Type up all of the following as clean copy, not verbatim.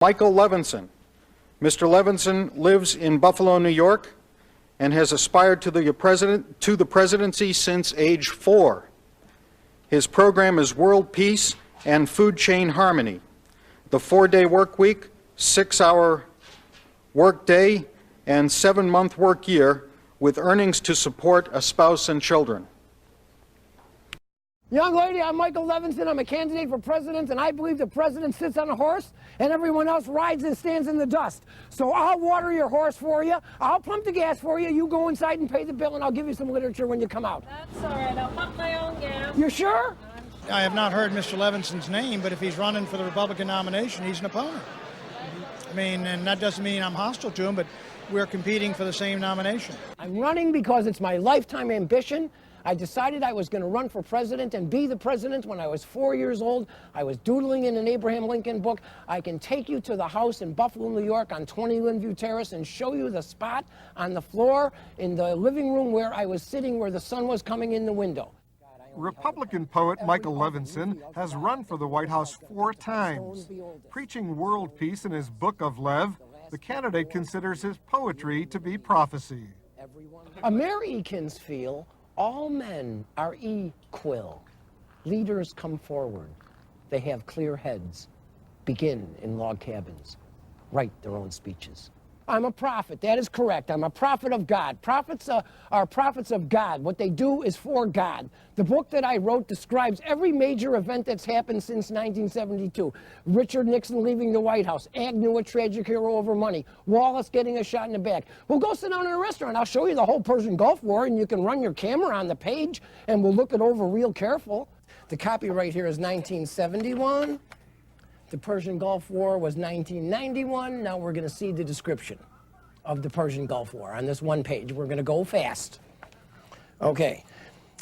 Michael Levison. Mr. Levison lives in Buffalo, New York, and has aspired to the presidency since age 4. His program is world peace and food chain harmony. The 4-day work week, 6-hour work day, and 7-month work year, with earnings to support a spouse and children. Young lady, I'm Michael Levison. I'm a candidate for president, and I believe the president sits on a horse and everyone else rides and stands in the dust. So I'll water your horse for you. I'll pump the gas for you. You go inside and pay the bill, and I'll give you some literature when you come out. That's all right. I'll pump my own gas. You sure? I have not heard Mr. Levinson's name, but if he's running for the Republican nomination, he's an opponent. I mean, and that doesn't mean I'm hostile to him, but we're competing for the same nomination. I'm running because it's my lifetime ambition. I decided I was going to run for president and be the president when I was 4 years old. I was doodling in an Abraham Lincoln book. I can take you to the house in Buffalo, New York on 20 Linview Terrace and show you the spot on the floor in the living room where I was sitting where the sun was coming in the window. Republican poet Michael Levison has run for the White House 4 times. Preaching world peace in his book of Lev, the candidate considers his poetry to be prophecy. Americans feel all men are equal. Leaders come forward. They have clear heads, begin in log cabins, write their own speeches. I'm a prophet. That is correct. I'm a prophet of God. Prophets are prophets of God. What they do is for God. The book that I wrote describes every major event that's happened since 1972. Richard Nixon leaving the White House, Agnew a tragic hero over money, Wallace getting a shot in the back. We'll go sit down in a restaurant. I'll show you the whole Persian Gulf War, and you can run your camera on the page, and we'll look it over real careful. The copyright here is 1971. The Persian Gulf War was 1991. Now we're going to see the description of the Persian Gulf War on this one page. We're going to go fast. Okay.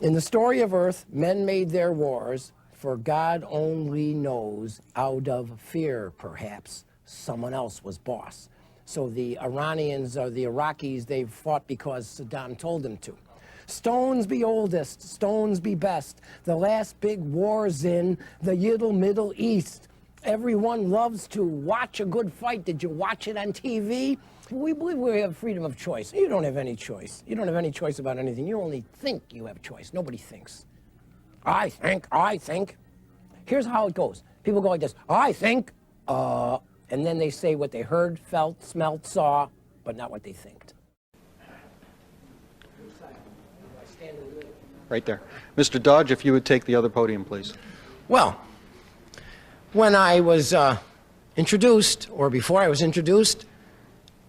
In the story of Earth, men made their wars, for God only knows, out of fear, perhaps, someone else was boss. So the Iranians or the Iraqis, they fought because Saddam told them to. Stones be oldest, stones be best. The last big war's in the Middle East. Everyone loves to watch a good fight. Did you watch it on TV? We believe we have freedom of choice. You don't have any choice. You don't have any choice about anything. You only think you have choice. Nobody thinks. I think. Here's how it goes. People go like this, I think, and then they say what they heard, felt, smelt, saw, but not what they thinked. Right there. Mr. Dodge, if you would take the other podium, please. Well, when I was introduced, or before I was introduced,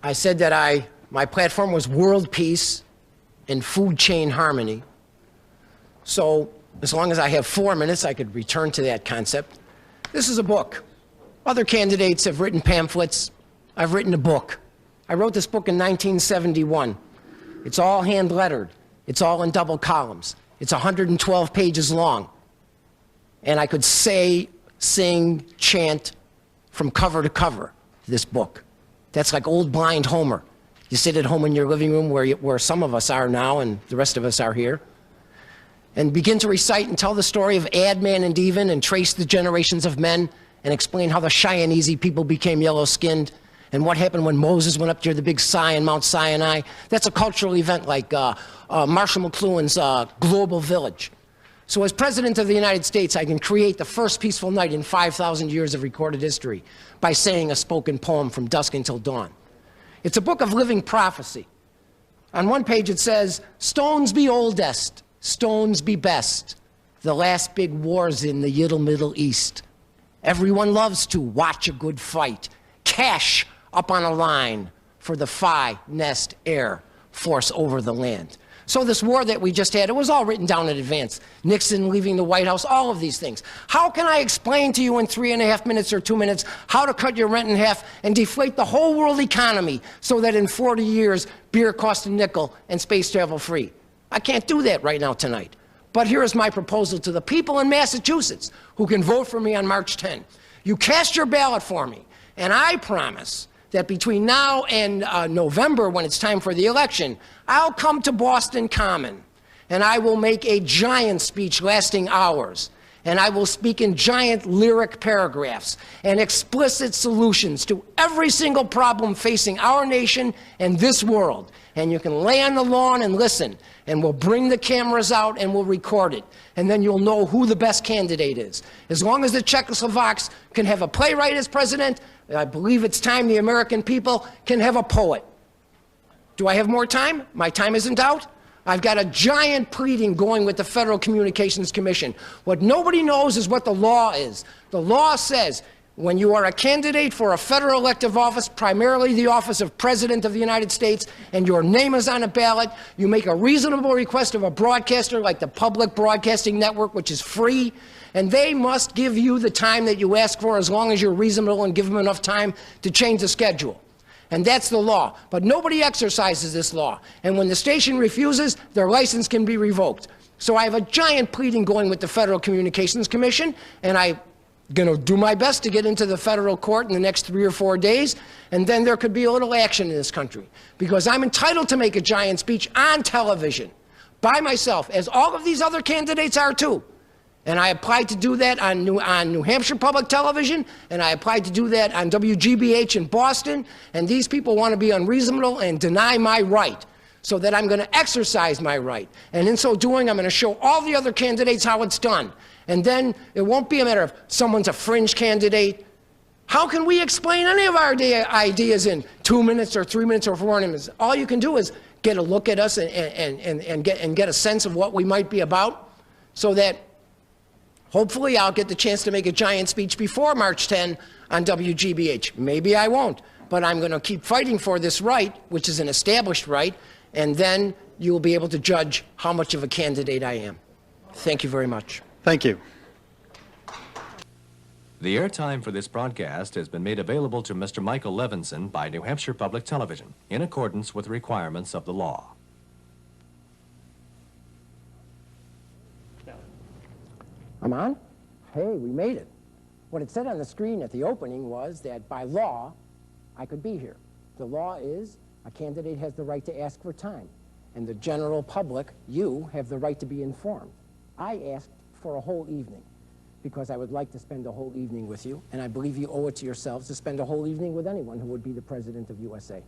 I said that my platform was world peace and food chain harmony. So as long as I have 4 minutes, I could return to that concept. This is a book. Other candidates have written pamphlets. I've written a book. I wrote this book in 1971. It's all hand-lettered. It's all in double columns. It's 112 pages long. And I could say, sing, chant from cover to cover this book. That's like old blind Homer. You sit at home in your living room where some of us are now and the rest of us are here, and begin to recite and tell the story of Adman and Divan and trace the generations of men and explain how the Cheyenneese people became yellow-skinned and what happened when Moses went up to the big Zion, Mount Sinai. That's a cultural event like Marshall McLuhan's Global Village. So as President of the United States, I can create the first peaceful night in 5,000 years of recorded history by saying a spoken poem from dusk until dawn. It's a book of living prophecy. On one page it says, stones be oldest, stones be best. The last big war's in the Middle East. Everyone loves to watch a good fight. Cash up on a line for the Phi Nest Air Force over the land. So this war that we just had, it was all written down in advance. Nixon leaving the White House, all of these things. How can I explain to you in 3.5 minutes or 2 minutes how to cut your rent in half and deflate the whole world economy so that in 40 years, beer costs a nickel and space travel free? I can't do that right now tonight. But here is my proposal to the people in Massachusetts who can vote for me on March 10. You cast your ballot for me, and I promise that between now and November, when it's time for the election, I'll come to Boston Common, and I will make a giant speech lasting hours, And I will speak in giant lyric paragraphs and explicit solutions to every single problem facing our nation and this world. And you can lay on the lawn and listen, and we'll bring the cameras out and we'll record it. And then you'll know who the best candidate is. As long as the Czechoslovaks can have a playwright as president, I believe it's time the American people can have a poet. Do I have more time? My time isn't out. I've got a giant pleading going with the Federal Communications Commission. What nobody knows is what the law is. The law says when you are a candidate for a federal elective office, primarily the office of President of the United States, and your name is on a ballot, you make a reasonable request of a broadcaster like the Public Broadcasting Network, which is free, and they must give you the time that you ask for as long as you're reasonable and give them enough time to change the schedule. And that's the law. But nobody exercises this law. And when the station refuses, their license can be revoked. So I have a giant pleading going with the Federal Communications Commission, and I'm going to do my best to get into the federal court in the next 3 or 4 days, and then there could be a little action in this country. Because I'm entitled to make a giant speech on television by myself, as all of these other candidates are too. And I applied to do that on New Hampshire Public Television, and I applied to do that on WGBH in Boston, and these people want to be unreasonable and deny my right, so that I'm going to exercise my right. And in so doing, I'm going to show all the other candidates how it's done. And then it won't be a matter of someone's a fringe candidate. How can we explain any of our ideas in 2 minutes or 3 minutes or 4 minutes? All you can do is get a look at us and get a sense of what we might be about, so that hopefully I'll get the chance to make a giant speech before March 10 on WGBH. Maybe I won't, but I'm going to keep fighting for this right, which is an established right, and then you'll be able to judge how much of a candidate I am. Thank you very much. Thank you. The airtime for this broadcast has been made available to Mr. Michael Levison by New Hampshire Public Television in accordance with the requirements of the law. I'm on? Hey, we made it. What it said on the screen at the opening was that by law, I could be here. The law is a candidate has the right to ask for time, and the general public, you, have the right to be informed. I asked for a whole evening because I would like to spend a whole evening with you, and I believe you owe it to yourselves to spend a whole evening with anyone who would be the president of USA.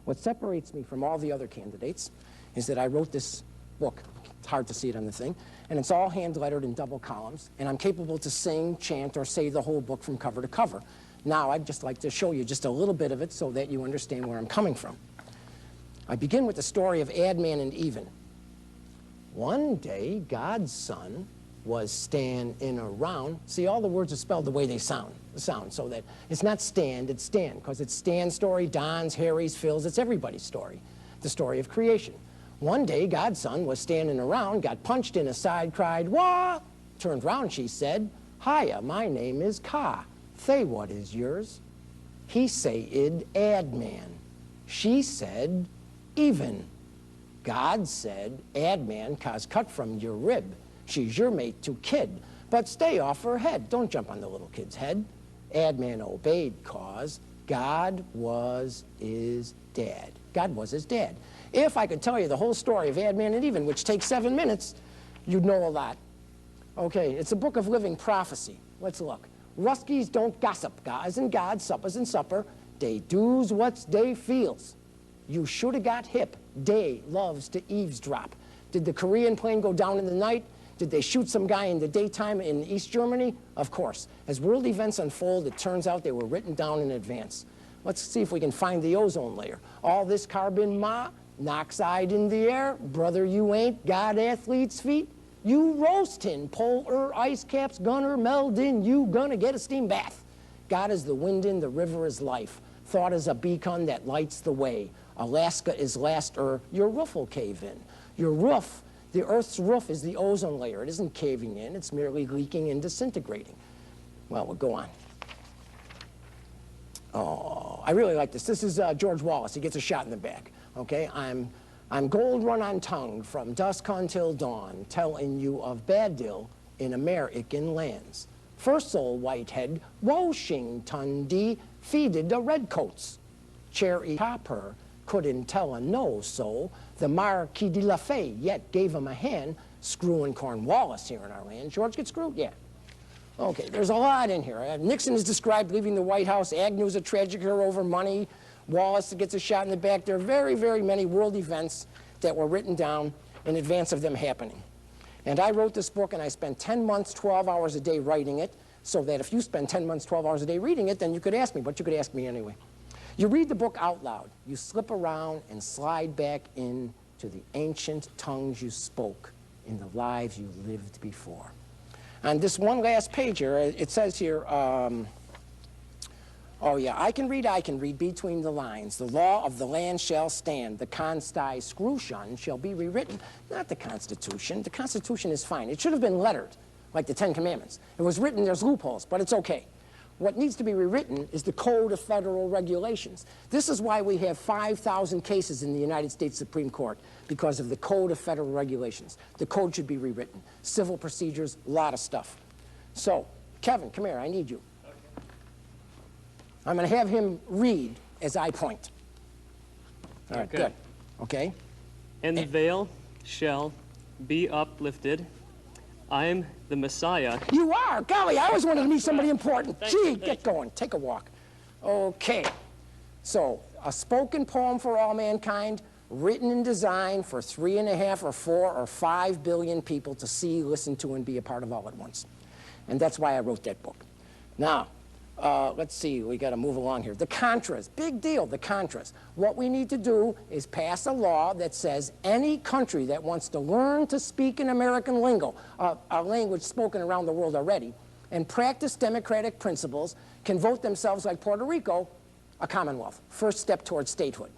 What separates me from all the other candidates is that I wrote this book. It's hard to see it on the thing, and it's all hand-lettered in double columns, and I'm capable to sing, chant, or say the whole book from cover to cover. Now, I'd just like to show you just a little bit of it so that you understand where I'm coming from. I begin with the story of Adman and Even. One day, God's son was standing around. See, all the words are spelled the way they sound, so that it's not stand, it's Stan, because it's Stan's story, Don's, Harry's, Phil's, it's everybody's story, the story of creation. One day, God's son was standing around, got punched in the side, cried, "Wah!" Turned round, she said, "Hiya, my name is Ka. Say, what is yours?" He said, Adman. She said, Even. God said, Adman, Ka's cut from your rib. She's your mate to kid. But stay off her head. Don't jump on the little kid's head. Adman obeyed, cause God was his dad. God was his dad. If I could tell you the whole story of Adman and Even, which takes 7 minutes, you'd know a lot. Okay, it's a book of living prophecy. Let's look. Ruskies don't gossip. Guys and God, suppers and supper. They does what's they feels. You should have got hip. Day loves to eavesdrop. Did the Korean plane go down in the night? Did they shoot some guy in the daytime in East Germany? Of course. As world events unfold, it turns out they were written down in advance. Let's see if we can find the ozone layer. All this carbon monoxide in the air. Brother, you ain't got athlete's feet. You roastin', polar ice caps gonna meld in. You gonna get a steam bath. God is the wind in, the river is life. Thought is a beacon that lights the way. Alaska is last your roof will cave in. Your roof, the Earth's roof is the ozone layer. It isn't caving in, it's merely leaking and disintegrating. Well, we'll go on. Oh, I really like this. This is George Wallace. He gets a shot in the back. Okay, I'm gold run on tongue from dusk until dawn, telling you of bad dill in American lands. First old Whitehead, Washington defeated the redcoats. Cherry Copper couldn't tell a no, so the Marquis de Lafayette gave him a hand, screwing Cornwallis here in our land. George get screwed? Yeah. Okay, there's a lot in here. Nixon is described leaving the White House. Agnew's a tragic hero over money. Wallace gets a shot in the back. There are very, very many world events that were written down in advance of them happening. And I wrote this book, and I spent 10 months, 12 hours a day writing it, so that if you spend 10 months, 12 hours a day reading it, then you could ask me, but you could ask me anyway. You read the book out loud. You slip around and slide back into the ancient tongues you spoke in the lives you lived before. On this one last page here, it says here, oh yeah, I can read between the lines. The law of the land shall stand. The consti scrution shall be rewritten. Not the Constitution. The Constitution is fine. It should have been lettered, like the Ten Commandments. It was written, there's loopholes, but it's okay. What needs to be rewritten is the Code of Federal Regulations. This is why we have 5,000 cases in the United States Supreme Court, because of the Code of Federal Regulations. The code should be rewritten. Civil procedures, a lot of stuff. So, Kevin, come here, I need you. I'm going to have him read as I point. All right, good. Okay? And the veil shall be uplifted. I am the Messiah. You are! Golly, I always wanted to meet somebody important. Thank Gee, you. get going. Take a walk. Okay. So, a spoken poem for all mankind, written and designed for 3.5 or 4 or 5 billion people to see, listen to, and be a part of all at once. And that's why I wrote that book. Now, let's see, we got to move along here. The Contras, big deal, the Contras. What we need to do is pass a law that says any country that wants to learn to speak an American lingo, a language spoken around the world already, and practice democratic principles can vote themselves, like Puerto Rico, a commonwealth. First step towards statehood.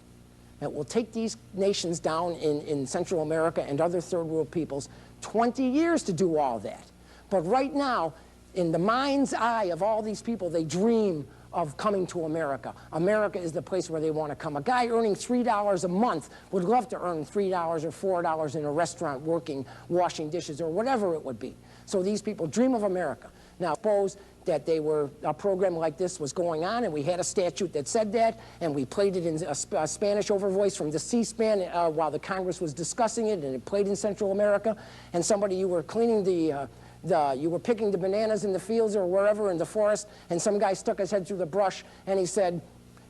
It will take these nations down in Central America and other third world peoples 20 years to do all that. But right now, in the mind's eye of all these people, they dream of coming to America. America is the place where they want to come. A guy earning $3 a month would love to earn $3 or $4 in a restaurant working, washing dishes, or whatever it would be. So these people dream of America. Now, suppose that a program like this was going on, and we had a statute that said that, and we played it in a Spanish overvoice from the C-SPAN while the Congress was discussing it, and it played in Central America, and you were cleaning you were picking the bananas in the fields or wherever in the forest, and some guy stuck his head through the brush, and he said,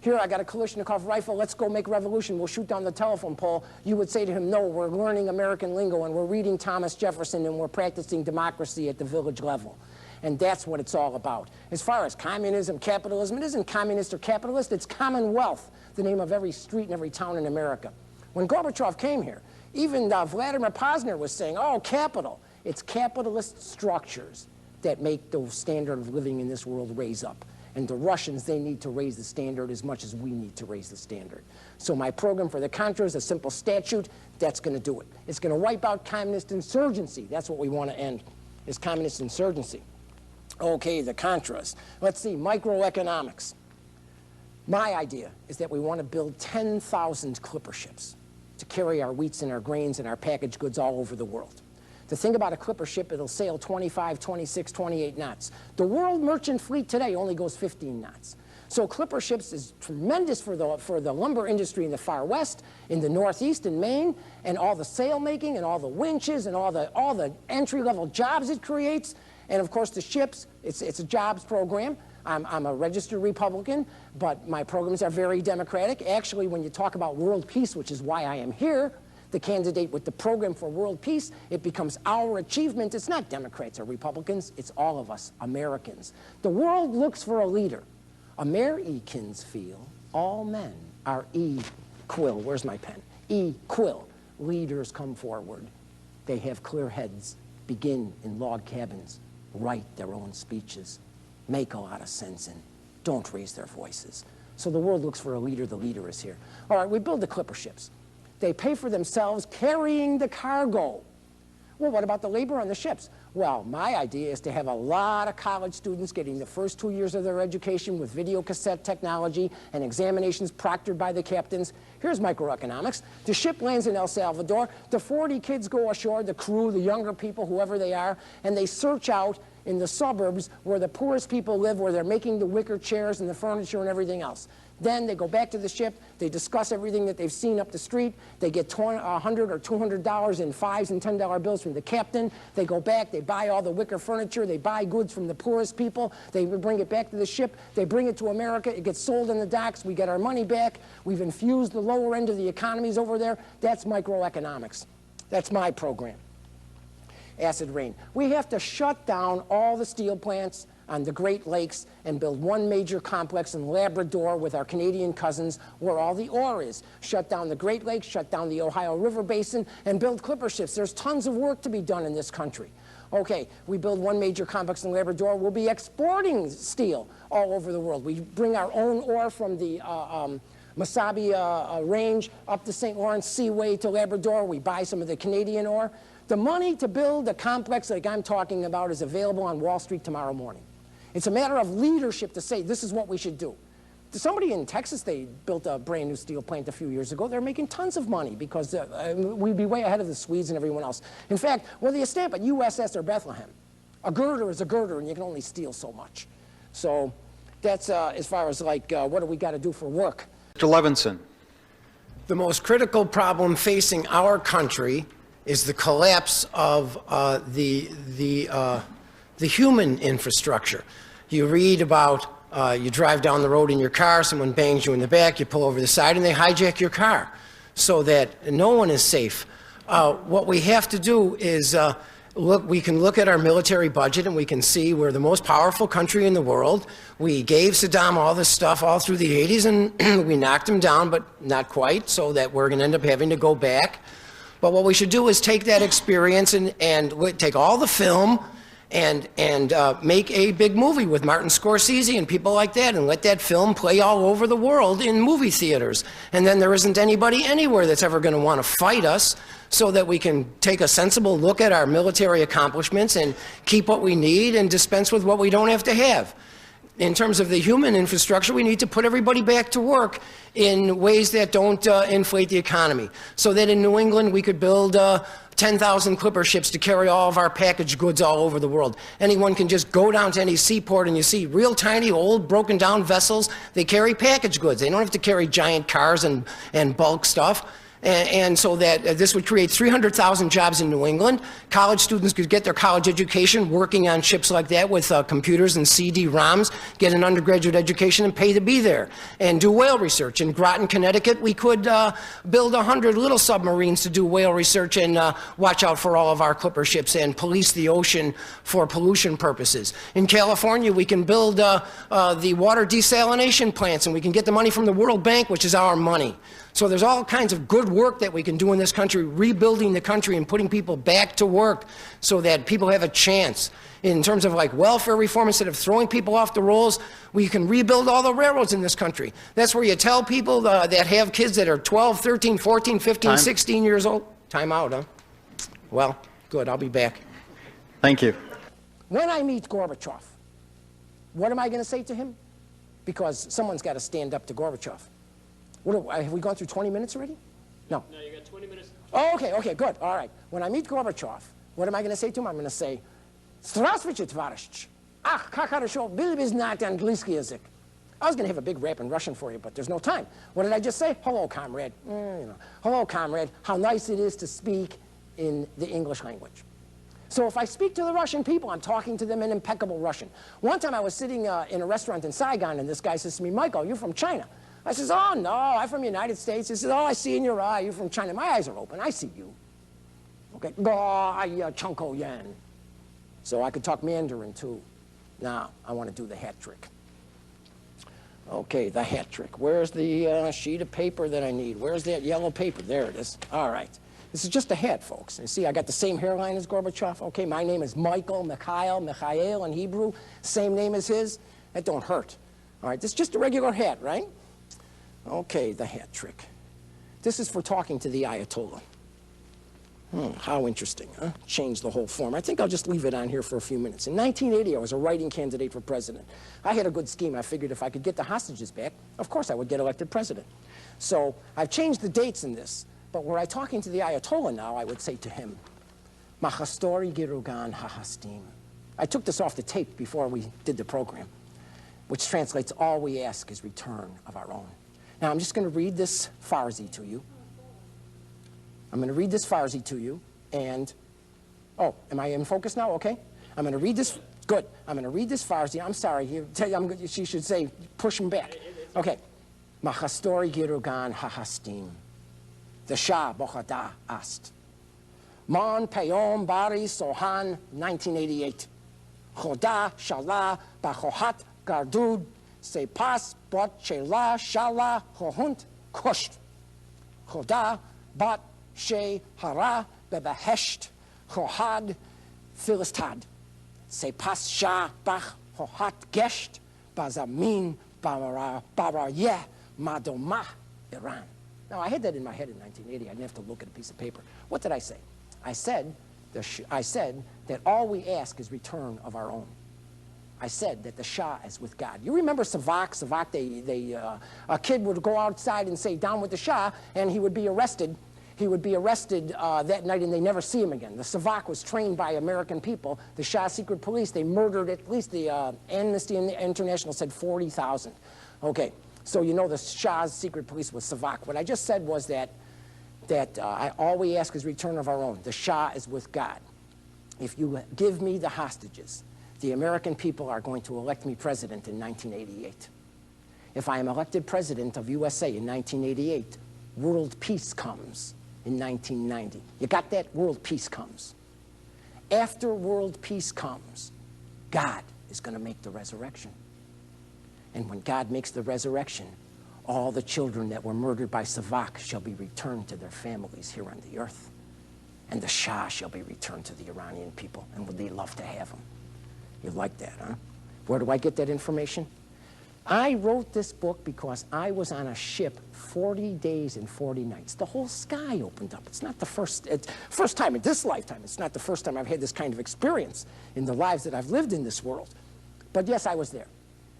"Here, I got a Kalashnikov rifle, let's go make revolution, we'll shoot down the telephone pole." You would say to him, "No, we're learning American lingo, and we're reading Thomas Jefferson, and we're practicing democracy at the village level." And that's what it's all about. As far as communism, capitalism, it isn't communist or capitalist, it's commonwealth, the name of every street and every town in America. When Gorbachev came here, even Vladimir Posner was saying, "Oh, capital." It's capitalist structures that make the standard of living in this world raise up. And the Russians, they need to raise the standard as much as we need to raise the standard. So my program for the Contras, a simple statute, that's going to do it. It's going to wipe out communist insurgency. That's what we want to end, is communist insurgency. Okay, the Contras. Let's see, microeconomics. My idea is that we want to build 10,000 clipper ships to carry our wheats and our grains and our packaged goods all over the world. The thing about a clipper ship, it'll sail 25, 26, 28 knots. The world merchant fleet today only goes 15 knots. So clipper ships is tremendous for the lumber industry in the far west, in the northeast in Maine, and all the sail making and all the winches and all the entry-level jobs it creates. And of course the ships, it's a jobs program. I'm a registered Republican, but my programs are very democratic. Actually, when you talk about world peace, which is why I am here, the candidate with the program for world peace, it becomes our achievement. It's not Democrats or Republicans, it's all of us, Americans. The world looks for a leader. Americans feel all men are equal. Where's my pen? Equal. Leaders come forward. They have clear heads, begin in log cabins, write their own speeches, make a lot of sense, and don't raise their voices. So the world looks for a leader. The leader is here. All right, we build the clipper ships. They pay for themselves carrying the cargo. Well, what about the labor on the ships? Well, my idea is to have a lot of college students getting the first 2 years of their education with video cassette technology and examinations proctored by the captains. Here's microeconomics. The ship lands in El Salvador. The 40 kids go ashore, the crew, the younger people, whoever they are, and they search out in the suburbs where the poorest people live, where they're making the wicker chairs and the furniture and everything else. Then they go back to the ship, they discuss everything that they've seen up the street, they get $100 or $200 in $5 and $10 bills from the captain, they go back, they buy all the wicker furniture, they buy goods from the poorest people, they bring it back to the ship, they bring it to America, it gets sold in the docks, we get our money back, we've infused the lower end of the economies over there. That's microeconomics. That's my program. Acid rain. We have to shut down all the steel plants on the Great Lakes and build one major complex in Labrador with our Canadian cousins where all the ore is. Shut down the Great Lakes, shut down the Ohio River Basin, and build clipper ships. There's tons of work to be done in this country. Okay, we build one major complex in Labrador. We'll be exporting steel all over the world. We bring our own ore from the Mesabi Range up the St. Lawrence Seaway to Labrador. We buy some of the Canadian ore. The money to build a complex like I'm talking about is available on Wall Street tomorrow morning. It's a matter of leadership to say this is what we should do. Somebody in Texas, they built a brand new steel plant a few years ago. They're making tons of money because we'd be way ahead of the Swedes and everyone else. In fact, whether you stamp it USS or Bethlehem, a girder is a girder and you can only steal so much. So that's as far as like what do we got to do for work. Mr. Levison. The most critical problem facing our country is the collapse of the human infrastructure. You read about, you drive down the road in your car, someone bangs you in the back, you pull over the side, and they hijack your car so that no one is safe. What we have to do is we can look at our military budget and we can see we're the most powerful country in the world. We gave Saddam all this stuff all through the 80s and we knocked him down, but not quite, so that we're going to end up having to go back. But what we should do is take that experience and take all the film and make a big movie with Martin Scorsese and people like that and let that film play all over the world in movie theaters. And then there isn't anybody anywhere that's ever going to want to fight us, so that we can take a sensible look at our military accomplishments and keep what we need and dispense with what we don't have to have. In terms of the human infrastructure, we need to put everybody back to work in ways that don't inflate the economy. So that in New England, we could build 10,000 clipper ships to carry all of our packaged goods all over the world. Anyone can just go down to any seaport and you see real tiny, old, broken down vessels. They carry packaged goods. They don't have to carry giant cars and bulk stuff. And so that this would create 300,000 jobs in New England. College students could get their college education working on ships like that with computers and CD-ROMs, get an undergraduate education and pay to be there, and do whale research. In Groton, Connecticut, we could build 100 little submarines to do whale research and watch out for all of our clipper ships and police the ocean for pollution purposes. In California, we can build the water desalination plants, and we can get the money from the World Bank, which is our money. So there's all kinds of good work that we can do in this country, rebuilding the country and putting people back to work so that people have a chance. In terms of like welfare reform, instead of throwing people off the rolls, we can rebuild all the railroads in this country. That's where you tell people that have kids that are 12, 13, 14, 15, 16 years old. Time out, huh? Well, good, I'll be back. Thank you. When I meet Gorbachev, what am I going to say to him? Because someone's got to stand up to Gorbachev. Have we gone through 20 minutes already? No. No, you got 20 minutes. Oh, okay, good. All right. When I meet Gorbachev, what am I going to say to him? I'm going to say, Здравствуйте, товарищ. Ах, как хорошо, был бы знать английский язык. I was going to have a big rap in Russian for you, but there's no time. What did I just say? Hello, comrade. Hello, comrade. How nice it is to speak in the English language. So if I speak to the Russian people, I'm talking to them in impeccable Russian. One time I was sitting in a restaurant in Saigon, and this guy says to me, Michael, you're from China. I says, oh, no, I'm from the United States. He says, oh, I see in your eye, you're from China. My eyes are open. I see you. Okay, chunko yan. So I could talk Mandarin, too. Now, I want to do the hat trick. Okay, the hat trick. Where's the sheet of paper that I need? Where's that yellow paper? There it is. All right. This is just a hat, folks. You see, I got the same hairline as Gorbachev. Okay, my name is Michael, Mikhail in Hebrew. Same name as his. That don't hurt. All right, this is just a regular hat, right? Okay, the hat trick. This is for talking to the Ayatollah. How interesting, huh? Change the whole form. I think I'll just leave it on here for a few minutes. In 1980, I was a writing candidate for president. I had a good scheme. I figured if I could get the hostages back, of course I would get elected president. So I've changed the dates in this. But were I talking to the Ayatollah now, I would say to him, Machastori Girugan Hahastim. I took this off the tape before we did the program, which translates, all we ask is return of our own. Now, I'm just going to read this Farsi to you. I'm going to read this Farsi to you, and, oh, am I in focus now? Okay. I'm going to read this, good. I'm going to read this Farsi. I'm sorry, she should say, push him back. Okay. Machastori girugan hahastim. The Shah bochada ast. Mon payom bari sohan 1988. Choda shala bachohat gardud se pas bot shela shala chohunt kusht. Choda bat she hara bebehesht chohad philistad. Se pas shah bach chohat gesht bazamin barayeh madomah Iran. Now, I had that in my head in 1980. I didn't have to look at a piece of paper. What did I say? I said that all we ask is return of our own. I said that the Shah is with God. You remember Savak? Savak, a kid would go outside and say, down with the Shah, and he would be arrested. He would be arrested that night, and they never see him again. The Savak was trained by American people. The Shah's secret police, they murdered at least the Amnesty International said 40,000. Okay, so you know the Shah's secret police was Savak. What I just said was that all we ask is return of our own. The Shah is with God. If you give me the hostages, the American people are going to elect me president in 1988. If I am elected president of USA in 1988, world peace comes in 1990. You got that? World peace comes. After world peace comes, God is going to make the resurrection. And when God makes the resurrection, all the children that were murdered by Savak shall be returned to their families here on the earth. And the Shah shall be returned to the Iranian people, and would they love to have him? You like that, huh? Where do I get that information? I wrote this book because I was on a ship 40 days and 40 nights. The whole sky opened up. It's not the first time in this lifetime. It's not the first time I've had this kind of experience in the lives that I've lived in this world. But yes, I was there.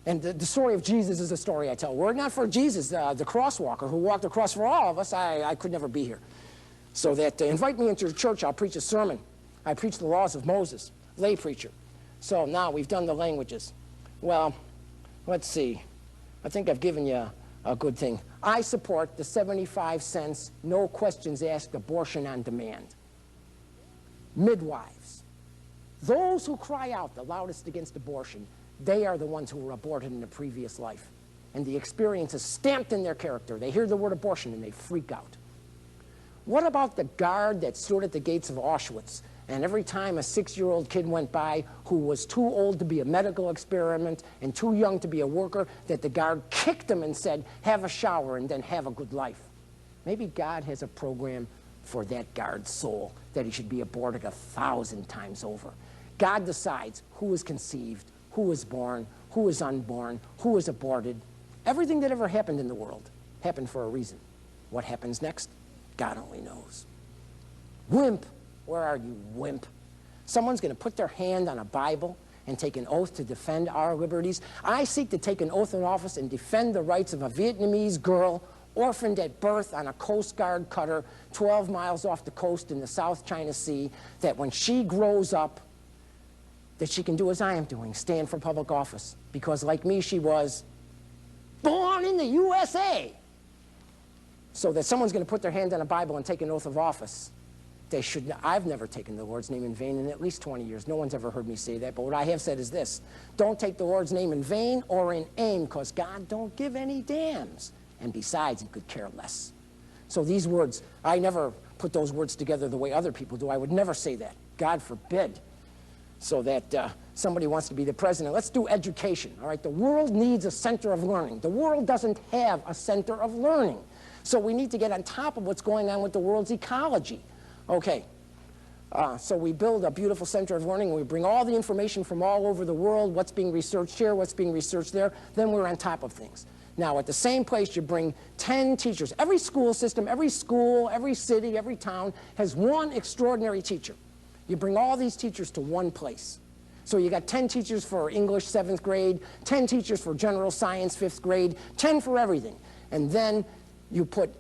And the story of Jesus is a story I tell. Were it not for Jesus, the crosswalker who walked across for all of us, I could never be here. So that invite me into your church, I'll preach a sermon. I preach the laws of Moses, lay preacher. So now we've done the languages. Well, let's see. I think I've given you a good thing. I support the 75 cents, no questions asked, abortion on demand. Midwives. Those who cry out the loudest against abortion, they are the ones who were aborted in a previous life. And the experience is stamped in their character. They hear the word abortion and they freak out. What about the guard that stood at the gates of Auschwitz, and every time a 6-year-old kid went by who was too old to be a medical experiment and too young to be a worker, that the guard kicked him and said, have a shower and then have a good life? Maybe God has a program for that guard's soul, that he should be aborted 1,000 times over. God decides who is conceived, who is born, who is unborn, who is aborted. Everything that ever happened in the world happened for a reason. What happens next? God only knows. Wimp, where are you, wimp? Someone's going to put their hand on a Bible and take an oath to defend our liberties. I seek to take an oath of office and defend the rights of a Vietnamese girl orphaned at birth on a Coast Guard cutter 12 miles off the coast in the South China Sea, that when she grows up, that she can do as I am doing, stand for public office. Because like me, she was born in the USA. So that someone's going to put their hand on a Bible and take an oath of office. They should. I've never taken the Lord's name in vain in at least 20 years. No one's ever heard me say that. But what I have said is this: don't take the Lord's name in vain or in aim, because God don't give any damns. And besides, he could care less. So these words, I never put those words together the way other people do. I would never say that. God forbid. So that somebody wants to be the president. Let's do education, all right? The world needs a center of learning. The world doesn't have a center of learning. So we need to get on top of what's going on with the world's ecology. Okay, so we build a beautiful center of learning. We bring all the information from all over the world, what's being researched here, what's being researched there. Then we're on top of things. Now, at the same place, you bring 10 teachers. Every school system, every school, every city, every town has one extraordinary teacher. You bring all these teachers to one place. So you got 10 teachers for English 7th grade, 10 teachers for general science 5th grade, 10 for everything. And then you put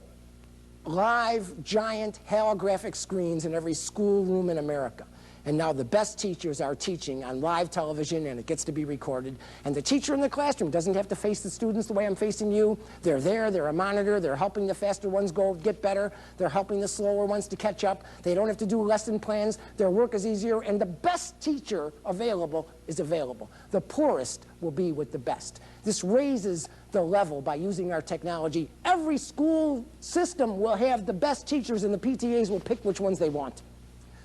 live, giant, holographic screens in every schoolroom in America. And now the best teachers are teaching on live television, and it gets to be recorded. And the teacher in the classroom doesn't have to face the students the way I'm facing you. They're there, they're a monitor, they're helping the faster ones get better, they're helping the slower ones to catch up. They don't have to do lesson plans, their work is easier, and the best teacher available is available. The poorest will be with the best. This raises the level by using our technology. Every school system will have the best teachers, and the PTAs will pick which ones they want.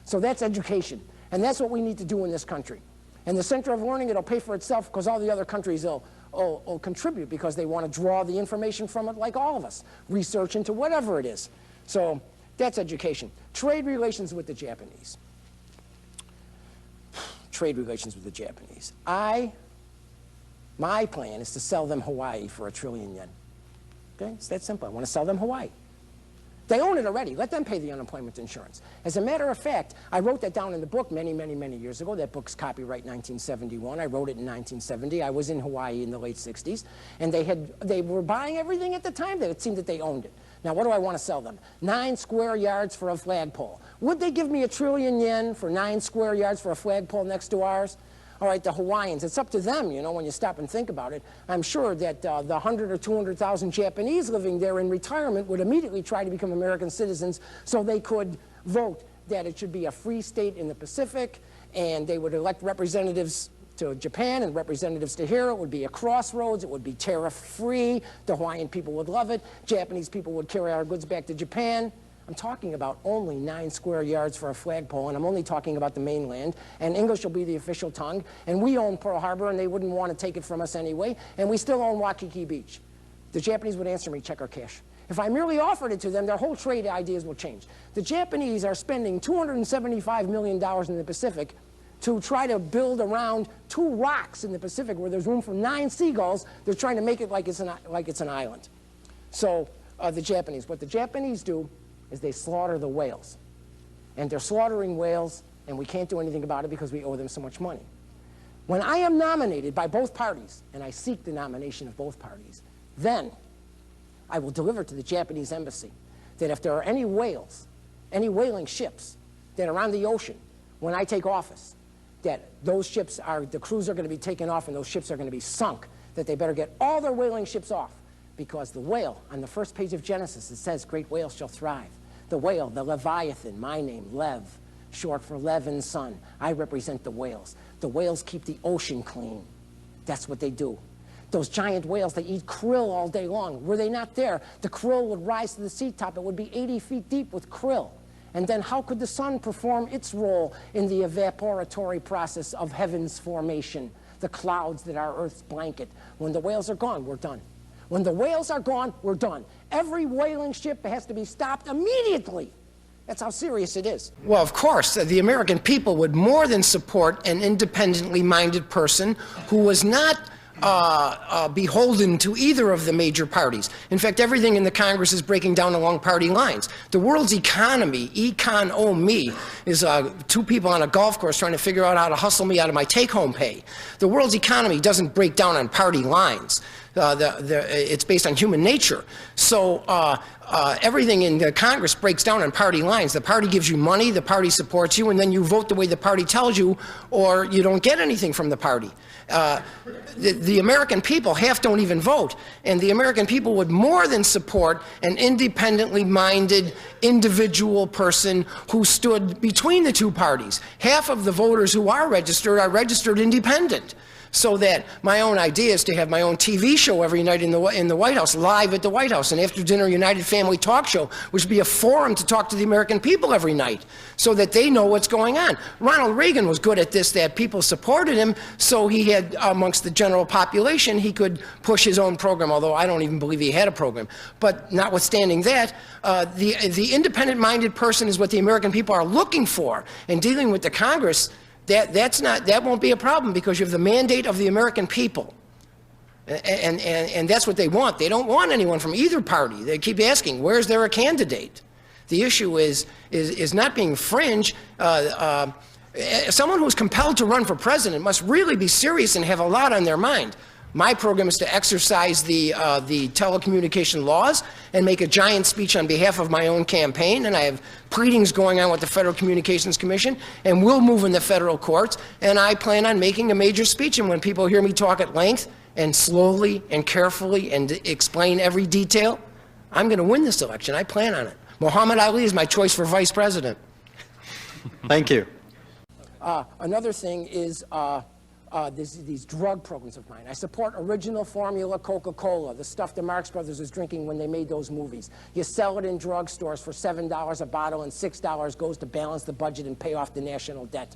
So that's education, and that's what we need to do in this country. And the Center of Learning, it'll pay for itself because all the other countries will contribute because they want to draw the information from it like all of us, research into whatever it is. So that's education. Trade relations with the Japanese. Trade relations with the Japanese. My plan is to sell them Hawaii for $1 trillion yen. Okay, it's that simple. I want to sell them Hawaii. They own it already. Let them pay the unemployment insurance. As a matter of fact, I wrote that down in the book many, many, many years ago. That book's copyright 1971. I wrote it in 1970. I was in Hawaii in the late 60s. And they were buying everything at the time that it seemed that they owned it. Now, what do I want to sell them? 9 square yards for a flagpole. Would they give me $1 trillion yen for 9 square yards for a flagpole next to ours? All right, the Hawaiians, it's up to them, you know, when you stop and think about it. I'm sure that the 100 or 200,000 Japanese living there in retirement would immediately try to become American citizens so they could vote that it should be a free state in the Pacific, and they would elect representatives to Japan and representatives to here. It would be a crossroads. It would be tariff-free. The Hawaiian people would love it. Japanese people would carry our goods back to Japan. I'm talking about only 9 square yards for a flagpole, and I'm only talking about the mainland, and English will be the official tongue, and we own Pearl Harbor, and they wouldn't want to take it from us anyway, and we still own Waikiki Beach. The Japanese would answer me, check or cash. If I merely offered it to them, their whole trade ideas will change. The Japanese are spending $275 million in the Pacific to try to build around 2 rocks in the Pacific where there's room for 9 seagulls. They're trying to make it like it's an island. So what the Japanese do is they slaughter the whales. And they're slaughtering whales, and we can't do anything about it because we owe them so much money. When I am nominated by both parties, and I seek the nomination of both parties, then I will deliver to the Japanese embassy that if there are any whales, any whaling ships that are on the ocean when I take office, that those ships the crews are going to be taken off and those ships are going to be sunk, that they better get all their whaling ships off. Because the whale, on the first page of Genesis, it says, great whales shall thrive. The whale, the Leviathan, my name, Lev, short for Levin's son. I represent the whales. The whales keep the ocean clean. That's what they do. Those giant whales, they eat krill all day long. Were they not there, the krill would rise to the sea top. It would be 80 feet deep with krill. And then how could the sun perform its role in the evaporatory process of heaven's formation, the clouds that are Earth's blanket? When the whales are gone, we're done. When the whales are gone, we're done. Every whaling ship has to be stopped immediately. That's how serious it is. Well, of course, the American people would more than support an independently minded person who was not beholden to either of the major parties. In fact, everything in the Congress is breaking down along party lines. The world's economy, economy, is 2 people on a golf course trying to figure out how to hustle me out of my take-home pay. The world's economy doesn't break down on party lines. It's based on human nature. So everything in the Congress breaks down on party lines. The party gives you money, the party supports you, and then you vote the way the party tells you, or you don't get anything from the party. The American people half don't even vote, and the American people would more than support an independently minded individual person who stood between the 2 parties. Half of the voters who are registered independent. So that my own idea is to have my own TV show every night in the White House, live at the White House, an after-dinner United Family talk show, which would be a forum to talk to the American people every night so that they know what's going on. Ronald Reagan was good at this, that people supported him, so he had, amongst the general population, he could push his own program, although I don't even believe he had a program. But notwithstanding that, the independent-minded person is what the American people are looking for. And dealing with the Congress, that won't be a problem because you have the mandate of the American people. And that's what they want. They don't want anyone from either party. They keep asking, where's there a candidate? The issue is not being fringe. Someone who's compelled to run for president must really be serious and have a lot on their mind. My program is to exercise the telecommunication laws and make a giant speech on behalf of my own campaign, and I have pleadings going on with the Federal Communications Commission, and we'll move in the federal courts, and I plan on making a major speech, and when people hear me talk at length and slowly and carefully and explain every detail, I'm going to win this election. I plan on it. Muhammad Ali is my choice for vice president. Thank you. Another thing is these drug programs of mine. I support original formula Coca-Cola, the stuff the Marx Brothers was drinking when they made those movies. You sell it in drugstores for $7 a bottle, and $6 goes to balance the budget and pay off the national debt.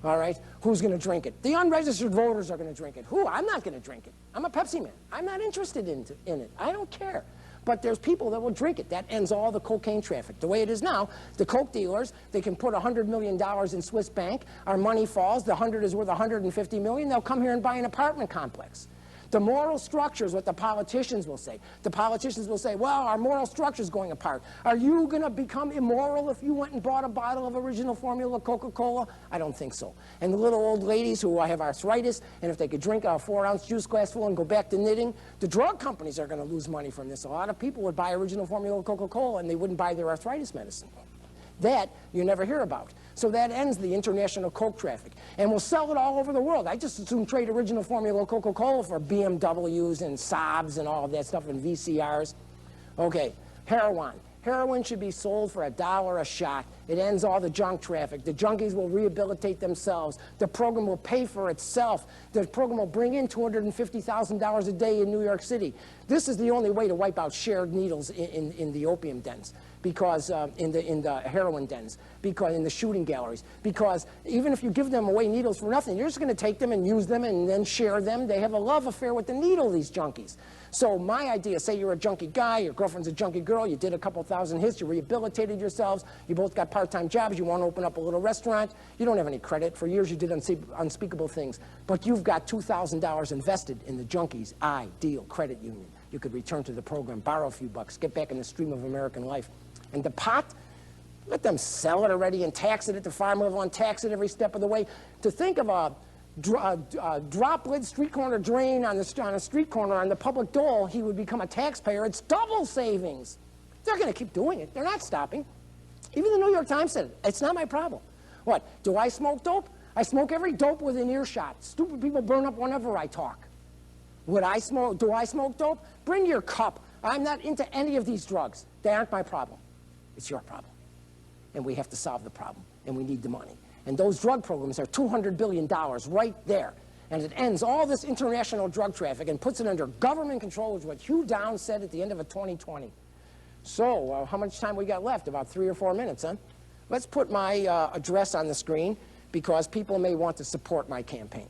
All right? Who's going to drink it? The unregistered voters are going to drink it. Who? I'm not going to drink it. I'm a Pepsi man. I'm not interested in it. I don't care. But there's people that will drink it. That ends all the cocaine traffic. The way it is now, the coke dealers, they can put $100 million in Swiss bank. Our money falls. The 100 is worth $150 million. They'll come here and buy an apartment complex. The moral structure is what the politicians will say. The politicians will say, well, our moral structure is going apart. Are you going to become immoral if you went and bought a bottle of original formula Coca-Cola? I don't think so. And the little old ladies who have arthritis, and if they could drink a 4-ounce juice glass full and go back to knitting, the drug companies are going to lose money from this. A lot of people would buy original formula Coca-Cola and they wouldn't buy their arthritis medicine. That you never hear about. So that ends the international coke traffic. And we'll sell it all over the world. I just assume trade original formula Coca-Cola for BMWs and Saabs and all of that stuff and VCRs. Okay, heroin. Heroin should be sold for $1 a shot. It ends all the junk traffic. The junkies will rehabilitate themselves. The program will pay for itself. The program will bring in $250,000 a day in New York City. This is the only way to wipe out shared needles in the opium dens, because in the heroin dens, because in the shooting galleries. Because even if you give them away needles for nothing, you're just going to take them and use them and then share them. They have a love affair with the needle, these junkies. So my idea, say you're a junkie guy, your girlfriend's a junkie girl, you did a couple thousand hits, you rehabilitated yourselves, you both got part-time jobs, you want to open up a little restaurant, you don't have any credit. For years you did unspeakable things, but you've got $2,000 invested in the junkies' ideal credit union. You could return to the program, borrow a few bucks, get back in the stream of American life. And the pot, let them sell it already and tax it at the farm level and tax it every step of the way. To think of a drop-lid street corner drain on a street corner on the public dole, he would become a taxpayer. It's double savings. They're going to keep doing it. They're not stopping. Even the New York Times said it. It's not my problem. What? Do I smoke dope? I smoke every dope within earshot. Stupid people burn up whenever I talk. Would I smoke? Do I smoke dope? Bring your cup. I'm not into any of these drugs. They aren't my problem. It's your problem. And we have to solve the problem. And we need the money. And those drug programs are $200 billion right there. And it ends all this international drug traffic and puts it under government control, which is what Hugh Downs said at the end of 2020. So how much time we got left? About 3 or 4 minutes, huh? Let's put my address on the screen, because people may want to support my campaign.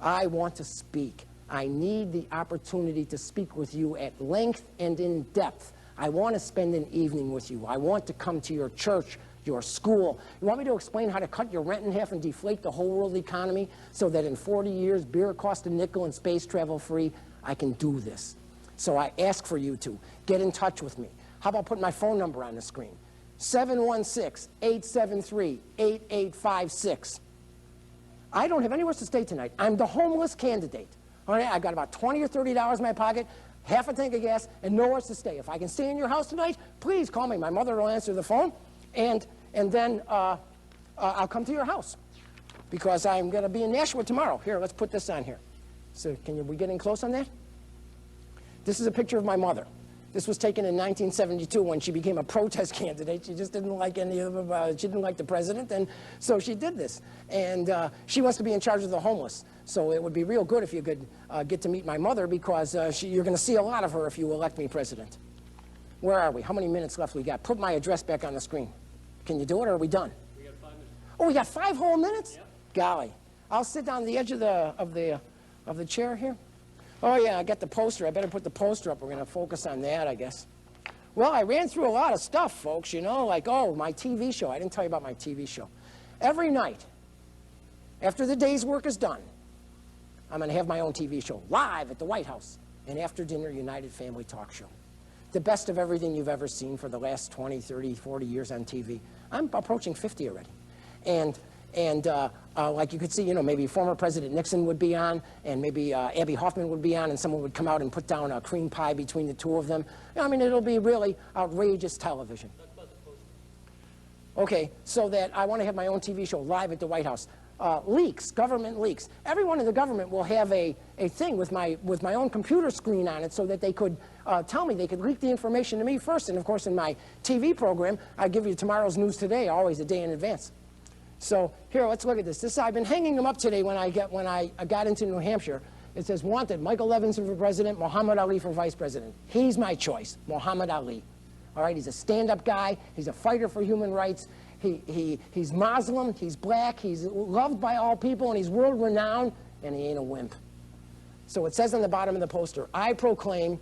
I want to speak. I need the opportunity to speak with you at length and in depth. I want to spend an evening with you. I want to come to your church, your school. You want me to explain how to cut your rent in half and deflate the whole world economy so that in 40 years beer costs a nickel and space travel free? I can do this. So I ask for you to get in touch with me. How about putting my phone number on the screen? 716-873-8856. I don't have anywhere to stay tonight. I'm the homeless candidate. All right, I've got about $20 or $30 in my pocket, half a tank of gas, and nowhere to stay. If I can stay in your house tonight, please call me. My mother will answer the phone, and then I'll come to your house, because I'm going to be in Nashua tomorrow. Here, let's put this on here. So we getting close on that? This is a picture of my mother. This was taken in 1972 when she became a protest candidate. She just didn't like any of them. She didn't like the president, and so she did this. And she wants to be in charge of the homeless. So it would be real good if you could get to meet my mother, because you're going to see a lot of her if you elect me president. Where are we? How many minutes left we got? Put my address back on the screen. Can you do it, or are we done? We got 5 minutes. Oh, we got 5 whole minutes? Yep. Golly. I'll sit down the edge of the chair here. Oh, yeah, I got the poster. I better put the poster up. We're going to focus on that, I guess. Well, I ran through a lot of stuff, folks, you know, like, oh, my TV show. I didn't tell you about my TV show. Every night, after the day's work is done, I'm going to have my own TV show, live at the White House, an after-dinner United Family talk show. The best of everything you've ever seen for the last 20, 30, 40 years on TV. I'm approaching 50 already. And And like you could see, you know, maybe former President Nixon would be on, and maybe Abby Hoffman would be on, and someone would come out and put down a cream pie between the two of them. You know, I mean, it'll be really outrageous television. Okay, so that I want to have my own TV show live at the White House. Leaks, government leaks. Everyone in the government will have a thing with my own computer screen on it so that they could tell me, they could leak the information to me first. And of course, in my TV program, I give you tomorrow's news today, always a day in advance. So here, let's look at this. I've been hanging them up today when I got into New Hampshire. It says, wanted, Michael Levison for president, Muhammad Ali for vice president. He's my choice, Muhammad Ali. All right, he's a stand-up guy. He's a fighter for human rights. He's Muslim, he's black, he's loved by all people, and he's world-renowned, and he ain't a wimp. So it says on the bottom of the poster, I proclaim,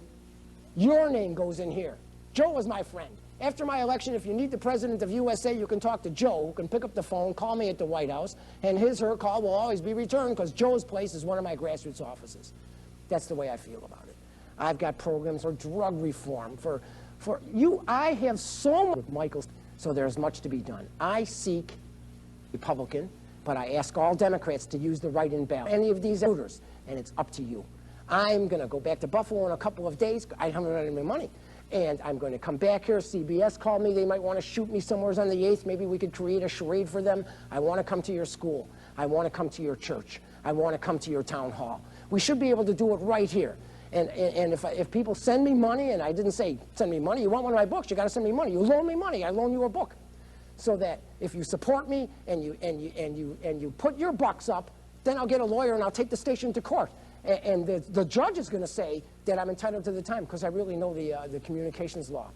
your name goes in here. Joe is my friend. After my election, if you need the president of USA, you can talk to Joe, who can pick up the phone, call me at the White House, and her call will always be returned because Joe's place is one of my grassroots offices. That's the way I feel about it. I've got programs for drug reform, for you. I have so much with Michael's. So there's much to be done. I seek Republican, but I ask all Democrats to use the write-in ballot. Any of these voters, and it's up to you. I'm going to go back to Buffalo in a couple of days. I haven't had any money. And I'm going to come back here. CBS called me. They might want to shoot me somewhere on the 8th. Maybe we could create a charade for them. I want to come to your school. I want to come to your church. I want to come to your town hall. We should be able to do it right here. And if people send me money, and I didn't say send me money, you want one of my books, you got to send me money. You loan me money, I loan you a book. So that if you support me and you put your bucks up, then I'll get a lawyer and I'll take the station to court. And the judge is going to say that I'm entitled to the time because I really know the communications law.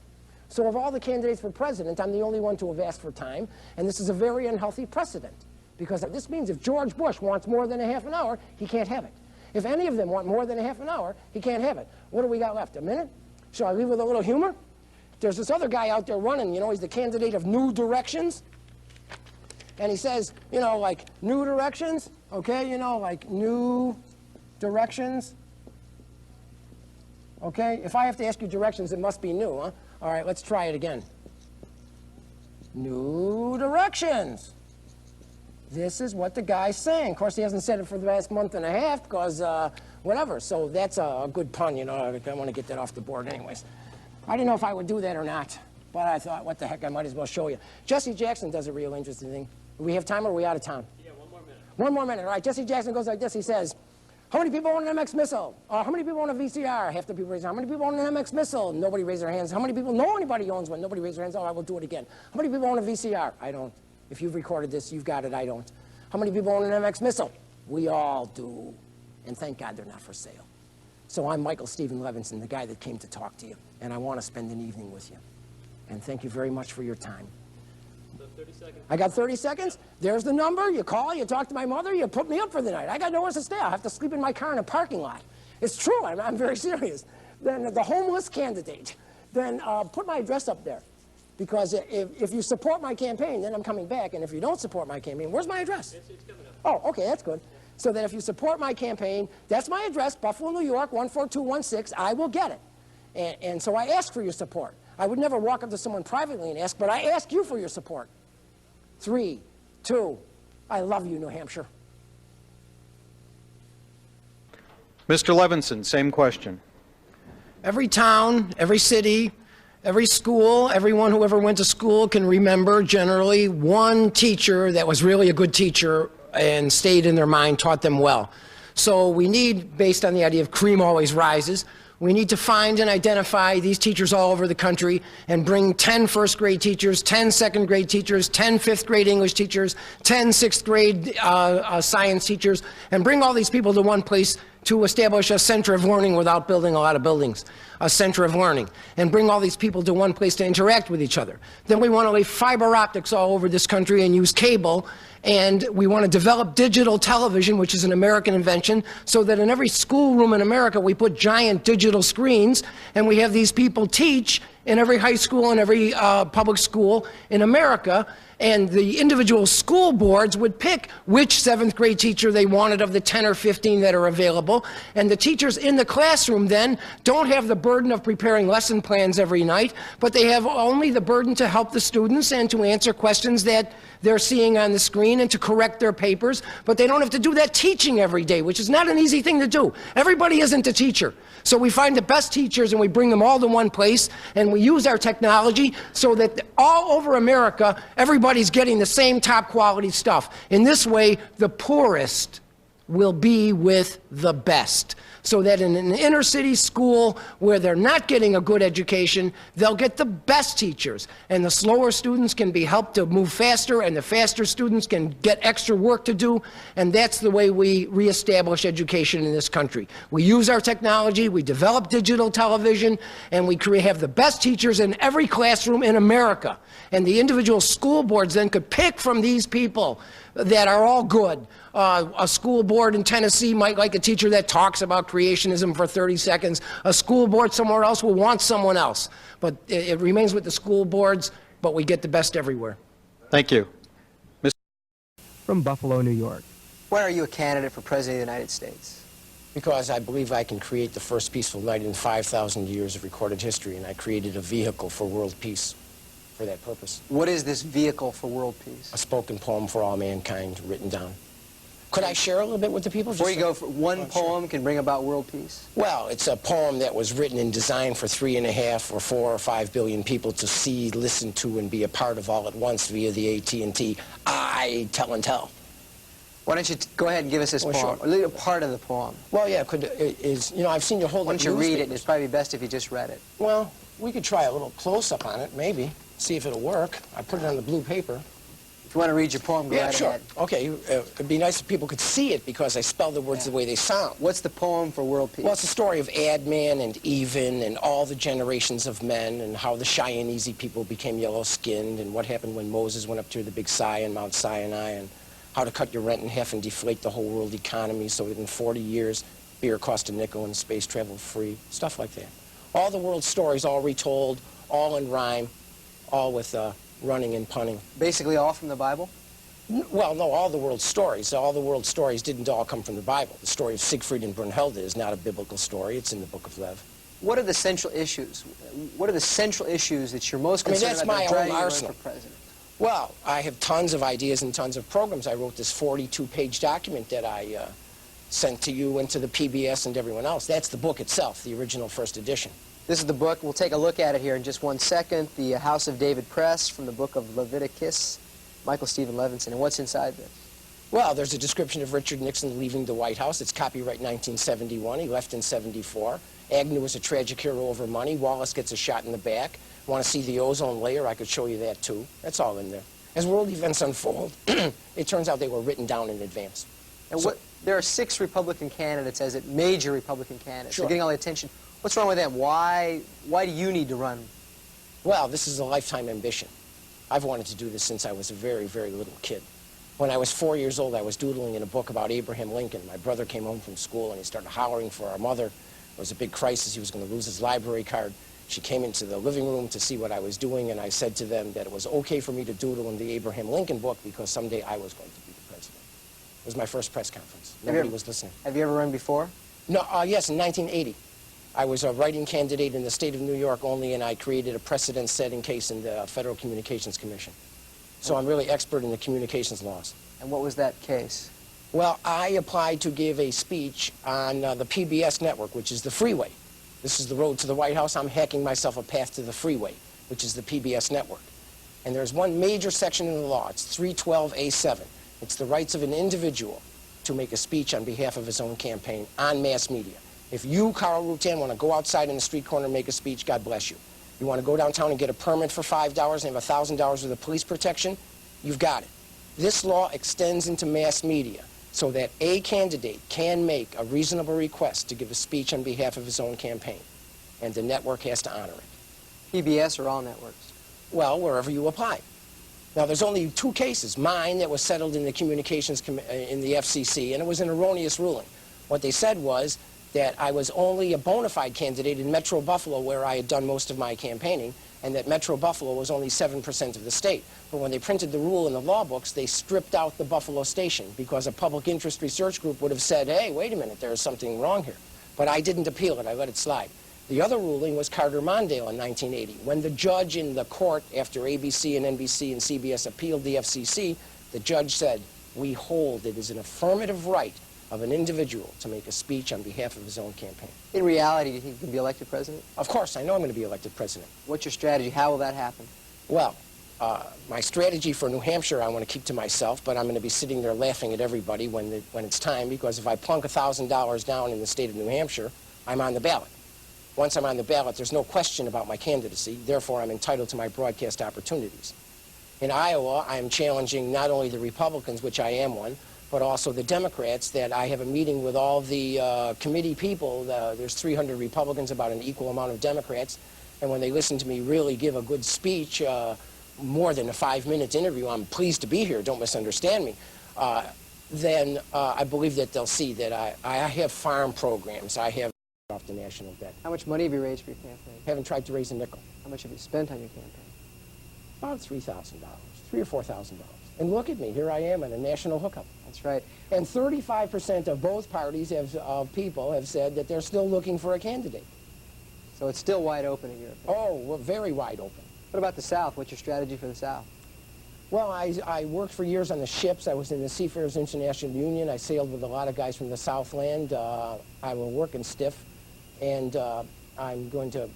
So of all the candidates for president, I'm the only one to have asked for time, and this is a very unhealthy precedent because this means if George Bush wants more than a half an hour, he can't have it. If any of them want more than a half an hour, he can't have it. What do we got left? A minute? Shall I leave with a little humor? There's this other guy out there running, you know, he's the candidate of New Directions. And he says, you know, like, New Directions, okay, you know, like, New Directions. Okay, if I have to ask you directions, it must be new, huh? All right, let's try it again. New Directions. This is what the guy's saying. Of course, he hasn't said it for the last month and a half because whatever. So that's a good pun, you know. I want to get that off the board anyways. I didn't know if I would do that or not, but I thought, what the heck, I might as well show you. Jesse Jackson does a real interesting thing. Do we have time or are we out of town? Yeah, one more minute. One more minute. All right, Jesse Jackson goes like this. He says, how many people own an MX missile? How many people own a VCR? Half the people raise their hands. How many people own an MX missile? Nobody raised their hands. How many people know anybody owns one? Nobody raised their hands. Oh, I will do it again. How many people own a VCR? I don't. If you've recorded this, you've got it. I don't. How many people own an MX missile? We all do. And thank God they're not for sale. So I'm Michael Stephen Levison, the guy that came to talk to you. And I want to spend an evening with you. And thank you very much for your time. So 30 seconds. I got 30 seconds. There's the number. You call, you talk to my mother, you put me up for the night. I got nowhere to stay. I'll have to sleep in my car in a parking lot. It's true. I'm very serious. Then the homeless candidate. Then put my address up there. Because if you support my campaign, then I'm coming back. And if you don't support my campaign, where's my address? It's coming up. Oh, okay, that's good. So that if you support my campaign, that's my address, Buffalo, New York, 14216. I will get it. And so I ask for your support. I would never walk up to someone privately and ask, but I ask you for your support. 3, 2, I love you, New Hampshire. Mr. Levison, same question. Every town, every city, every school, everyone who ever went to school can remember generally one teacher that was really a good teacher and stayed in their mind, taught them well. So we need, based on the idea of cream always rises, we need to find and identify these teachers all over the country and bring 10 first grade teachers, 10 second grade teachers, 10 fifth grade English teachers, 10 sixth grade science teachers, and bring all these people to one place to establish a center of learning without building a lot of buildings, a center of learning, and bring all these people to one place to interact with each other. Then we want to lay fiber optics all over this country and use cable, and we want to develop digital television, which is an American invention, so that in every schoolroom in America we put giant digital screens, and we have these people teach in every high school and every public school in America, and the individual school boards would pick which 7th grade teacher they wanted of the 10 or 15 that are available, and the teachers in the classroom then don't have the burden of preparing lesson plans every night, but they have only the burden to help the students and to answer questions that they're seeing on the screen and to correct their papers, but they don't have to do that teaching every day, which is not an easy thing to do. Everybody isn't a teacher. So we find the best teachers and we bring them all to one place, and we use our technology so that all over America, everybody's getting the same top quality stuff. In this way, the poorest will be with the best. So that in an inner city school where they're not getting a good education, they'll get the best teachers. And the slower students can be helped to move faster, and the faster students can get extra work to do. And that's the way we reestablish education in this country. We use our technology, we develop digital television, and we have the best teachers in every classroom in America. And the individual school boards then could pick from these people that are all good. A school board in Tennessee might like a teacher that talks about creationism for 30 seconds. A school board somewhere else will want someone else. But it remains with the school boards, but we get the best everywhere. Thank you. From Buffalo, New York. Why are you a candidate for President of the United States? Because I believe I can create the first peaceful night in 5,000 years of recorded history, and I created a vehicle for world peace for that purpose. What is this vehicle for world peace? A spoken poem for all mankind written down. Could I share a little bit with the people? Before you go, one poem can bring about world peace? Well, it's a poem that was written and designed for 3.5 or 4 or 5 billion people to see, listen to, and be a part of all at once via the AT&T I tell and tell. Why don't you go ahead and give us this poem, sure. or a little part of the poem? Well, yeah, I've seen you hold it. Why don't you read it? It's probably best if you just read it. Well, we could try a little close-up on it, maybe, see if it'll work. I put it on the blue paper. If you want to read your poem, go right sure. ahead. Okay, it'd be nice if people could see it because I spell the words the way they sound. What's the poem for world peace? Well, it's the story of Adman and Even and all the generations of men and how the Cheyenne people became yellow-skinned and what happened when Moses went up to the Big Si and Mount Sinai and how to cut your rent in half and deflate the whole world economy so that in 40 years beer cost a nickel and space travel free, stuff like that. All the world's stories, all retold, all in rhyme, all with running and punning. Basically all from the Bible? Well, no, all the world's stories. All the world's stories didn't all come from the Bible. The story of Siegfried and Brunhilde is not a biblical story. It's in the Book of Lev. What are the central issues? What are the central issues that you're most concerned about that's driving my you own to run arsenal. for president? Well, I have tons of ideas and tons of programs. I wrote this 42-page document that I sent to you and to the PBS and everyone else. That's the book itself, the original first edition. This is the book. We'll take a look at it here in just 1 second. The House of David Press from the book of Leviticus, Michael Stephen Levison. And what's inside this? Well, there's a description of Richard Nixon leaving the White House. It's copyright 1971. He left in 74. Agnew was a tragic hero over money. Wallace gets a shot in the back. Want to see the ozone layer? I could show you that, too. That's all in there. As world events unfold, it turns out they were written down in advance. And there are 6 Republican candidates, as it major Republican candidates. Sure. They're getting all the attention. What's wrong with them? Why do you need to run? Well, this is a lifetime ambition. I've wanted to do this since I was a very, very little kid. When I was 4 years old, I was doodling in a book about Abraham Lincoln. My brother came home from school and he started hollering for our mother. It was a big crisis. He was going to lose his library card. She came into the living room to see what I was doing, and I said to them that it was okay for me to doodle in the Abraham Lincoln book because someday I was going to be the president. It was my first press conference. Nobody was listening. Have you ever run before? No, yes, in 1980. I was a writing candidate in the state of New York only, and I created a precedent-setting case in the Federal Communications Commission. So I'm really expert in the communications laws. And what was that case? Well, I applied to give a speech on the PBS network, which is the freeway. This is the road to the White House. I'm hacking myself a path to the freeway, which is the PBS network. And there's one major section in the law. It's 312A7. It's the rights of an individual to make a speech on behalf of his own campaign on mass media. If you, Carl Rutan, want to go outside in the street corner and make a speech, God bless you. You want to go downtown and get a permit for $5 and have $1,000 worth of police protection, you've got it. This law extends into mass media so that a candidate can make a reasonable request to give a speech on behalf of his own campaign, and the network has to honor it. PBS or all networks? Well, wherever you apply. Now, there's only 2 cases. Mine that was settled in the communications in the FCC, and it was an erroneous ruling. What they said was that I was only a bona fide candidate in Metro Buffalo, where I had done most of my campaigning, and that Metro Buffalo was only 7% of the state. But when they printed the rule in the law books, they stripped out the Buffalo station because a public interest research group would have said, hey, wait a minute, there's something wrong here. But I didn't appeal it. I let it slide. The other ruling was Carter-Mondale in 1980. When the judge in the court, after ABC and NBC and CBS appealed the FCC, the judge said, we hold it is an affirmative right of an individual to make a speech on behalf of his own campaign. In reality, do you think you can be elected president? Of course, I know I'm going to be elected president. What's your strategy? How will that happen? Well, my strategy for New Hampshire I want to keep to myself, but I'm going to be sitting there laughing at everybody when it's time, because if I plunk $1,000 down in the state of New Hampshire, I'm on the ballot. Once I'm on the ballot, there's no question about my candidacy. Therefore, I'm entitled to my broadcast opportunities. In Iowa, I'm challenging not only the Republicans, which I am one, but also the Democrats, that I have a meeting with all the committee people. There's 300 Republicans, about an equal amount of Democrats, and when they listen to me really give a good speech, more than a 5-minute interview, I'm pleased to be here, don't misunderstand me, then I believe that they'll see that I have farm programs, I have off the national debt. How much money have you raised for your campaign? Haven't tried to raise a nickel. How much have you spent on your campaign? About $3,000, $3,000 or $4,000. And look at me, here I am in a national hookup. That's right. And 35% of both parties of people have said that they're still looking for a candidate. So it's still wide open in your opinion? Oh, we're very wide open. What about the South? What's your strategy for the South? Well, I worked for years on the ships. I was in the Seafarers International Union. I sailed with a lot of guys from the Southland. I was working stiff. And I'm going to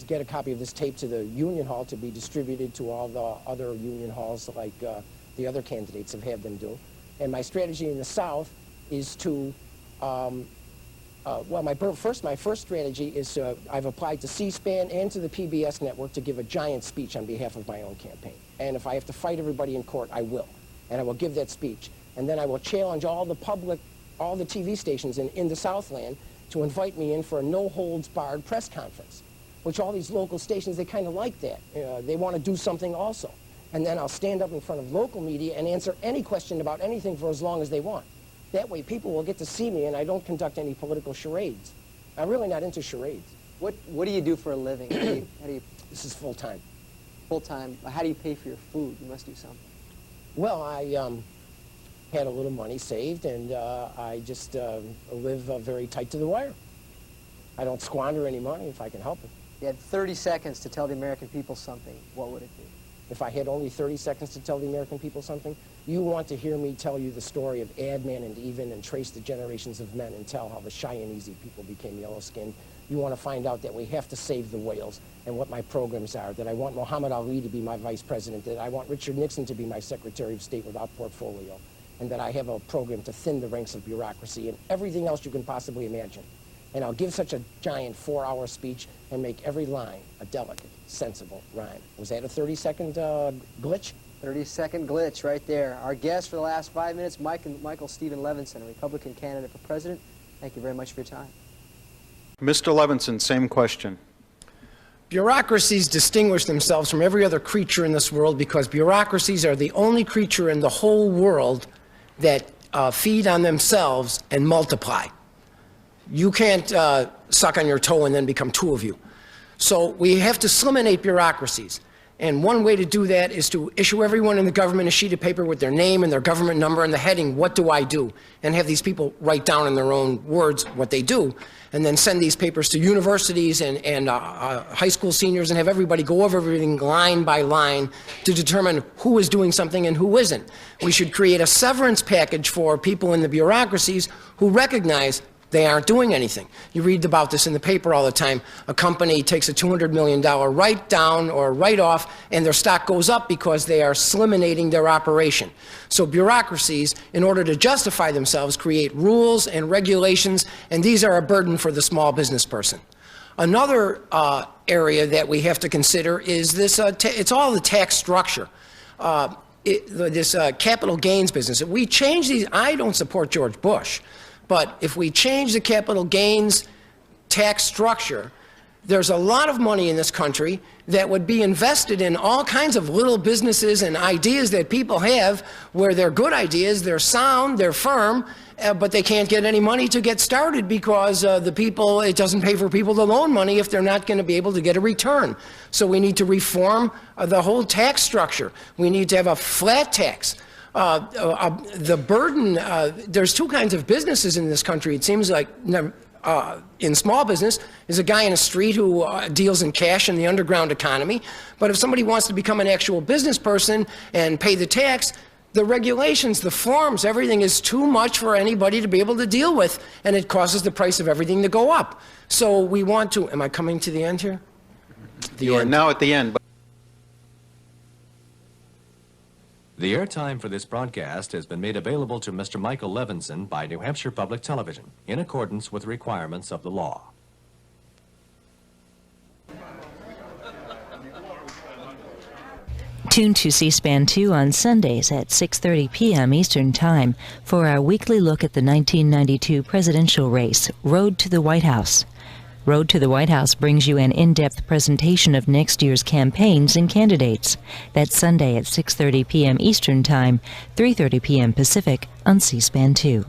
get a copy of this tape to the Union Hall to be distributed to all the other Union Halls like the other candidates have had them do. And my strategy in the South is to, well, my first strategy is I've applied to C-SPAN and to the PBS network to give a giant speech on behalf of my own campaign. And if I have to fight everybody in court, I will. And I will give that speech. And then I will challenge all the TV stations in the Southland to invite me in for a no-holds-barred press conference, which all these local stations, they kind of like that. They want to do something also. And then I'll stand up in front of local media and answer any question about anything for as long as they want. That way people will get to see me, and I don't conduct any political charades. I'm really not into charades. What do you do for a living? How do you This is full-time. Full-time? How do you pay for your food? You must do something. Well, I had a little money saved, and I just live very tight to the wire. I don't squander any money if I can help it. You had 30 seconds to tell the American people something. What would it be? If I had only 30 seconds to tell the American people something, you want to hear me tell you the story of Adman and Even and trace the generations of men and tell how the Cheyenneese people became yellow-skinned. You want to find out that we have to save the whales and what my programs are, that I want Muhammad Ali to be my vice president, that I want Richard Nixon to be my Secretary of State without portfolio, and that I have a program to thin the ranks of bureaucracy and everything else you can possibly imagine. And I'll give such a giant 4-hour speech and make every line a delicate, sensible rhyme. Was that a 30-second glitch? 30-second glitch right there. Our guest for the last 5 minutes, Michael Stephen Levison, a Republican candidate for president. Thank you very much for your time. Mr. Levison, same question. Bureaucracies distinguish themselves from every other creature in this world because bureaucracies are the only creature in the whole world that feed on themselves and multiply. You can't suck on your toe and then become two of you. So we have to eliminate bureaucracies. And one way to do that is to issue everyone in the government a sheet of paper with their name and their government number and the heading, what do I do? And have these people write down in their own words what they do, and then send these papers to universities and high school seniors and have everybody go over everything line by line to determine who is doing something and who isn't. We should create a severance package for people in the bureaucracies who recognize they aren't doing anything. You read about this in the paper all the time. A company takes a $200 million write-down or write-off, and their stock goes up because they are eliminating their operation. So bureaucracies, in order to justify themselves, create rules and regulations, and these are a burden for the small business person. Another area that we have to consider is this, it's all the tax structure. This capital gains business. If we change these, I don't support George Bush. But if we change the capital gains tax structure There's a lot of money in this country that would be invested in all kinds of little businesses and ideas that people have where they're good ideas, they're sound, they're firm, but they can't get any money to get started because it doesn't pay for people to loan money if they're not going to be able to get a return. So we need to reform the whole tax structure. We need to have a flat tax. The burden, there's two kinds of businesses in this country. It seems like in small business is a guy in a street who deals in cash in the underground economy. But if somebody wants to become an actual business person and pay the tax, the regulations, the forms, everything is too much for anybody to be able to deal with, and it causes the price of everything to go up. So we want to, am I coming to the end here? You are now at the end. The airtime for this broadcast has been made available to Mr. Michael Levison by New Hampshire Public Television in accordance with requirements of the law. Tune to C-SPAN 2 on Sundays at 6:30 p.m. Eastern Time for our weekly look at the 1992 presidential race, Road to the White House. Road to the White House brings you an in-depth presentation of next year's campaigns and candidates. That's Sunday at 6:30 p.m. Eastern Time, 3:30 p.m. Pacific on C-SPAN 2.